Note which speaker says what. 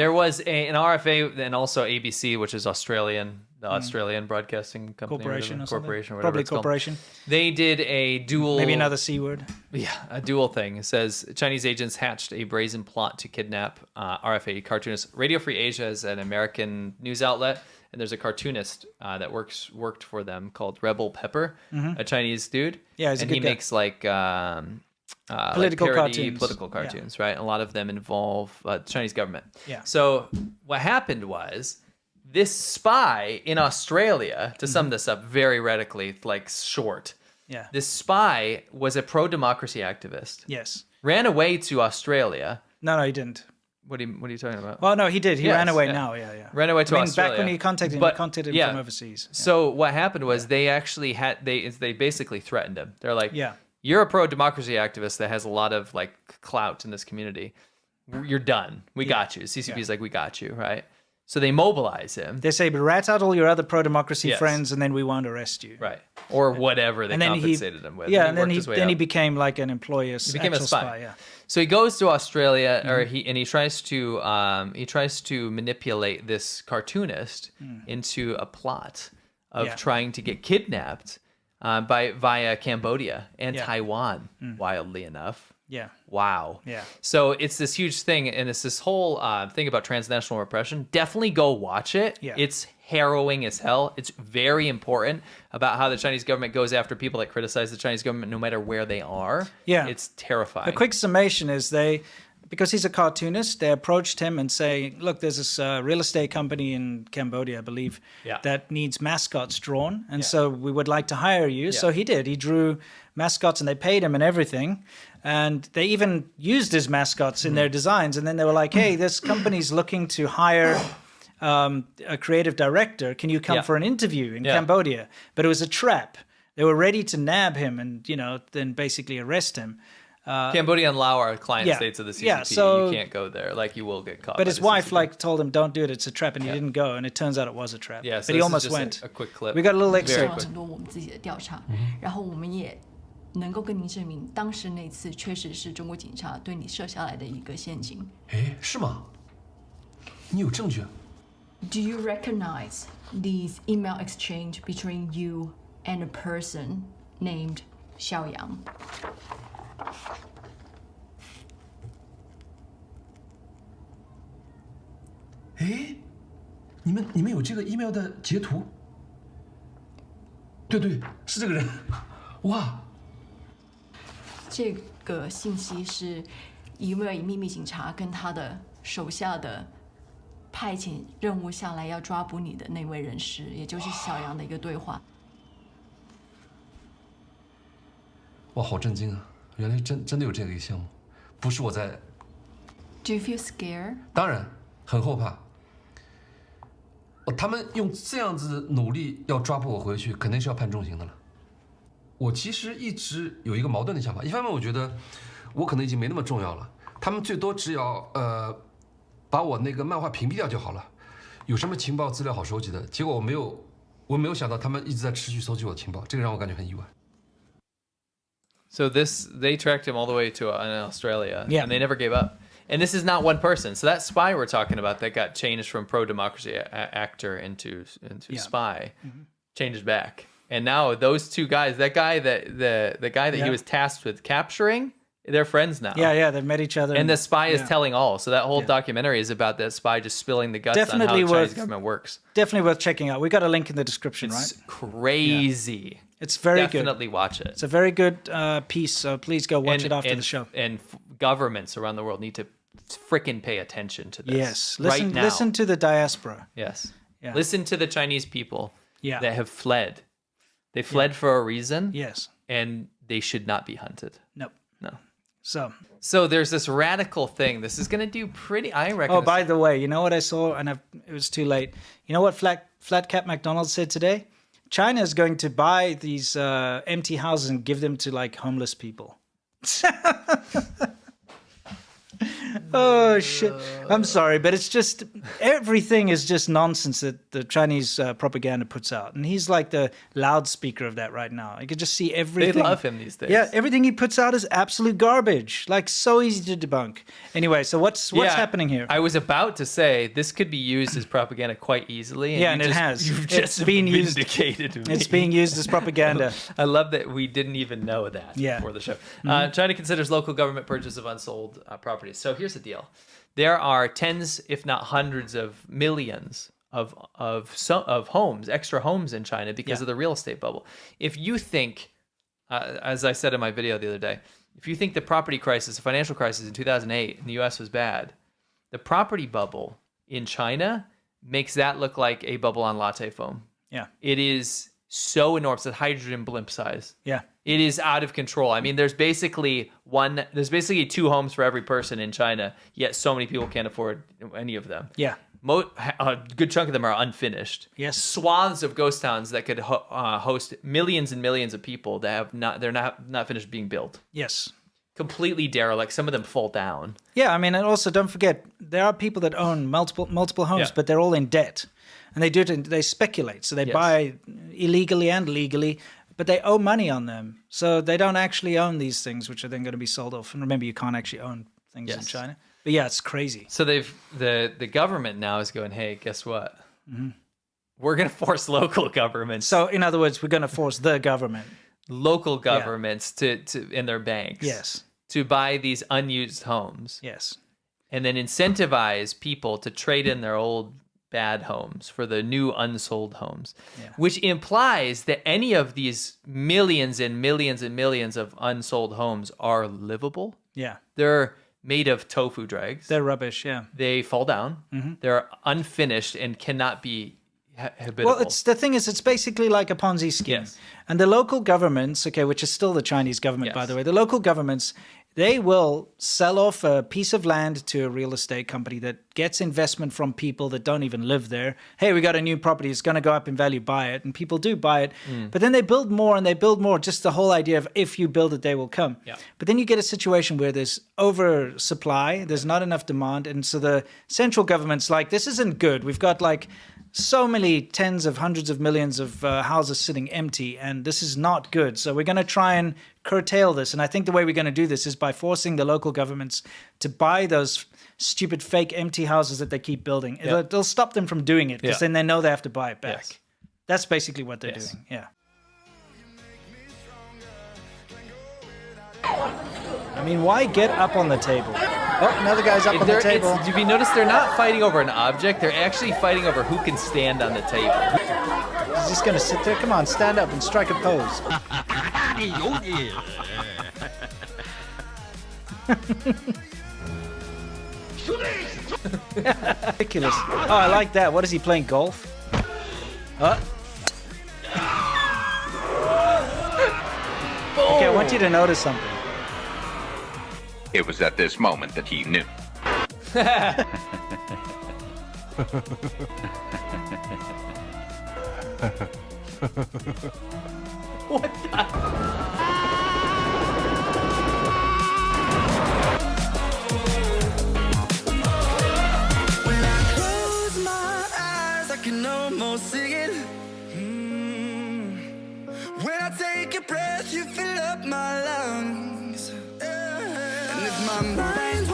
Speaker 1: There was an RFA and also ABC, which is Australian, the Australian Broadcasting Company.
Speaker 2: Corporation or something.
Speaker 1: Corporation, whatever
Speaker 2: Probably
Speaker 1: it's called.
Speaker 2: corporation.
Speaker 1: They did a dual...
Speaker 2: Maybe another C word.
Speaker 1: Yeah, a dual thing. It says, Chinese agents hatched a brazen plot to kidnap RFA cartoonist. Radio Free Asia is an American news outlet, and there's a cartoonist that worked for them called Rebel Pepper, a Chinese dude.
Speaker 2: Yeah, he's a
Speaker 1: and
Speaker 2: good
Speaker 1: he
Speaker 2: guy.
Speaker 1: makes like...
Speaker 2: Political
Speaker 1: political
Speaker 2: cartoons.
Speaker 1: cartoons, right? A lot of them involve the Chinese government.
Speaker 2: Yeah.
Speaker 1: So what happened was this spy in Australia, to sum this up very radically, like short,
Speaker 2: Yeah.
Speaker 1: this spy was a pro-democracy activist,
Speaker 2: Yes.
Speaker 1: ran away to Australia.
Speaker 2: No, he didn't.
Speaker 1: What are you talking about?
Speaker 2: Well, no, he did. He
Speaker 1: Yes,
Speaker 2: ran away
Speaker 1: yeah.
Speaker 2: now. Yeah, yeah.
Speaker 1: Ran away to Australia.
Speaker 2: Back when he contacted him from overseas. Yeah.
Speaker 1: So what happened was they actually they basically threatened him. They're like,
Speaker 2: Yeah.
Speaker 1: you're a pro-democracy activist that has a lot of like clout in this community. You're done. We got you. CCP's like, we got you, right? So they mobilize him.
Speaker 2: They say, but rat out all your other pro-democracy
Speaker 1: Yes.
Speaker 2: friends, and then we won't arrest you.
Speaker 1: Right. Or whatever they
Speaker 2: And then
Speaker 1: compensated him with.
Speaker 2: Yeah,
Speaker 1: he
Speaker 2: and then
Speaker 1: worked his way
Speaker 2: he
Speaker 1: up.
Speaker 2: became like an employer.
Speaker 1: He became a spy.
Speaker 2: Yeah.
Speaker 1: So he goes to Australia, or he tries to manipulate this cartoonist into a plot of trying to get kidnapped via Cambodia and Taiwan. Wildly enough.
Speaker 2: Yeah.
Speaker 1: Wow.
Speaker 2: Yeah.
Speaker 1: So it's this huge thing, and it's this whole thing about transnational repression. Definitely go watch it.
Speaker 2: Yeah.
Speaker 1: It's harrowing as hell. It's very important about how the Chinese government goes after people that criticize the Chinese government no matter where they are.
Speaker 2: Yeah.
Speaker 1: It's terrifying.
Speaker 2: A quick summation is because he's a cartoonist, they approached him and say, look, there's this real estate company in Cambodia, I believe, that needs mascots drawn. And so we would like to hire you.
Speaker 1: Yeah.
Speaker 2: So he did. He drew mascots and they paid him and everything. And they even used his mascots in their designs. And then they were like, hey, this company's looking to hire a creative director. Can you come for an interview in Cambodia? But it was a trap. They were ready to nab him and, then basically arrest him.
Speaker 1: Cambodia and Laos are client states of the CCP.
Speaker 2: Yeah, so-
Speaker 1: you can't go there. Like, you will get caught.
Speaker 2: But
Speaker 1: by
Speaker 2: his
Speaker 1: the
Speaker 2: wife
Speaker 1: CCP.
Speaker 2: told him, don't do it, it's a trap. And he didn't go. And it turns out it was a trap.
Speaker 1: Yeah, so
Speaker 2: but he
Speaker 1: this is
Speaker 2: almost
Speaker 1: just
Speaker 2: went.
Speaker 1: a quick clip.
Speaker 2: We got a little
Speaker 1: Very
Speaker 2: excerpt.
Speaker 1: quick.
Speaker 3: 很多我们自己的调查，然后我们也能够跟您证明，当时那次确实是中国警察对你设下来的一个陷阱。
Speaker 4: 哎，是吗？你有证据啊？
Speaker 3: Do you recognize these email exchange between you and a person named Xiao Yang?
Speaker 4: 哎，你们有这个 email 的截图？对对，是这个人。哇，
Speaker 3: 这个信息是一位秘密警察跟他的手下的派遣任务下来要抓捕你的那位人士，也就是小杨的一个对话。
Speaker 4: 哇，好震惊啊！原来真的有这个一个项目，不是我在。
Speaker 3: Do you feel scared?
Speaker 4: 当然很后怕。他们用这样子努力要抓捕我回去，肯定是要判重刑的了。我其实一直有一个矛盾的想法，一方面我觉得我可能已经没那么重要了，他们最多只要把我那个漫画屏蔽掉就好了，有什么情报资料好收集的。结果我没有想到他们一直在持续搜集我的情报，这个让我感觉很意外。
Speaker 1: So they tracked him all the way to Australia,
Speaker 2: Yeah.
Speaker 1: and they never gave up. And this is not one person. So that spy we're talking about that got changed from pro-democracy actor into spy, changed back. And now those two guys, that guy the guy that he was tasked with capturing, they're friends now.
Speaker 2: Yeah, they've met each other.
Speaker 1: And the spy is telling all. So that whole documentary is about that spy just spilling the guts
Speaker 2: Definitely
Speaker 1: on how the Chinese
Speaker 2: worth-
Speaker 1: government works.
Speaker 2: Definitely worth checking out. We got a link in the description,
Speaker 1: It's
Speaker 2: right?
Speaker 1: crazy.
Speaker 2: It's very good.
Speaker 1: Definitely watch it.
Speaker 2: It's a very good piece, so please go watch it after the show.
Speaker 1: And governments around the world need to frickin' pay attention to this.
Speaker 2: Yes,
Speaker 1: right now.
Speaker 2: listen to the diaspora.
Speaker 1: Yes.
Speaker 2: Yeah.
Speaker 1: Listen to the Chinese people
Speaker 2: Yeah.
Speaker 1: that have fled. They fled for a reason,
Speaker 2: Yes.
Speaker 1: and they should not be hunted.
Speaker 2: Nope.
Speaker 1: No.
Speaker 2: So,
Speaker 1: there's this radical thing. This is going to do pretty. I reckon.
Speaker 2: oh, by the way, you know what I saw, and it was too late. You know what Flat Cap McDonald said today? China is going to buy these empty houses and give them to like homeless people. Oh shit! I'm sorry, but it's just everything is just nonsense that the Chinese propaganda puts out, and he's like the loudspeaker of that right now. You can just see everything.
Speaker 1: They love him these days.
Speaker 2: Yeah, everything he puts out is absolute garbage. Like so easy to debunk. Anyway, so what's happening here?
Speaker 1: I was about to say this could be used as propaganda quite easily.
Speaker 2: And it has.
Speaker 1: You've just
Speaker 2: been
Speaker 1: vindicated
Speaker 2: used.
Speaker 1: me.
Speaker 2: It's being used as propaganda.
Speaker 1: I love that we didn't even know that before the show. China considers local government purchase of unsold properties. So here's the deal: there are tens, if not hundreds, of millions of homes, extra homes in China because of the real estate bubble. If you think, as I said in my video the other day, if you think the property crisis, the financial crisis in 2008 in the U.S. was bad, the property bubble in China makes that look like a bubble on latte foam.
Speaker 2: Yeah,
Speaker 1: it is so enormous, it's hydrogen blimp size.
Speaker 2: Yeah.
Speaker 1: It is out of control. I mean, there's basically 2 homes for every person in China, yet so many people can't afford any of them.
Speaker 2: Yeah.
Speaker 1: A good chunk of them are unfinished.
Speaker 2: Yes.
Speaker 1: Swaths of ghost towns that could host millions and millions of people that they're not finished being built.
Speaker 2: Yes.
Speaker 1: Completely derelict. Some of them fall down.
Speaker 2: Yeah, I mean, and also don't forget, there are people that own multiple homes, but they're all in debt. And they they speculate. So they buy illegally and legally, but they owe money on them. So they don't actually own these things, which are then going to be sold off. And remember, you can't actually own things in China. But yeah, it's crazy.
Speaker 1: So the government now is going, hey, guess what? Mm-hmm. We're going to force local governments.
Speaker 2: So in other words, we're going to force the government.
Speaker 1: Local governments to in their banks.
Speaker 2: Yes.
Speaker 1: To buy these unused homes.
Speaker 2: Yes.
Speaker 1: And then incentivize people to trade in their old bad homes for the new unsold homes, which implies that any of these millions and millions and millions of unsold homes are livable.
Speaker 2: Yeah.
Speaker 1: They're made of tofu dregs.
Speaker 2: They're rubbish, yeah.
Speaker 1: They fall down. Mm-hmm. They're unfinished and cannot be habitable.
Speaker 2: Well, the thing is, it's basically like a Ponzi scheme.
Speaker 1: Yes.
Speaker 2: And the local governments, which is still the Chinese government, by the way, the local governments, they will sell off a piece of land to a real estate company that gets investment from people that don't even live there. Hey, we got a new property. It's going to go up in value. Buy it. And people do buy it. But then they build more and they build more. Just the whole idea of if you build it, they will come. Yeah. But then you get a situation where there's oversupply. There's not enough demand. And so the central government's like, this isn't good. We've got like so many tens of hundreds of millions of houses sitting empty, and this is not good. So we're going to try and curtail this. And I think the way we're going to do this is by forcing the local governments to buy those stupid fake empty houses that they keep building. Yep. It'll stop them from doing it because then they know they have to buy it back. Yes. That's basically what they're doing. Yeah. I mean, why get up on the table? Oh, another guy's up on the table.
Speaker 1: Have you noticed they're not fighting over an object? They're actually fighting over who can stand on the table.
Speaker 2: He's just going to sit there. Come on, stand up and strike a pose. Ridiculous. Oh, I like that. What is he playing, golf? Okay, I want you to notice something.
Speaker 5: It was at this moment that he knew.
Speaker 1: What the?
Speaker 6: Can almost see it. When I take a breath, you fill up my lungs. And if my mind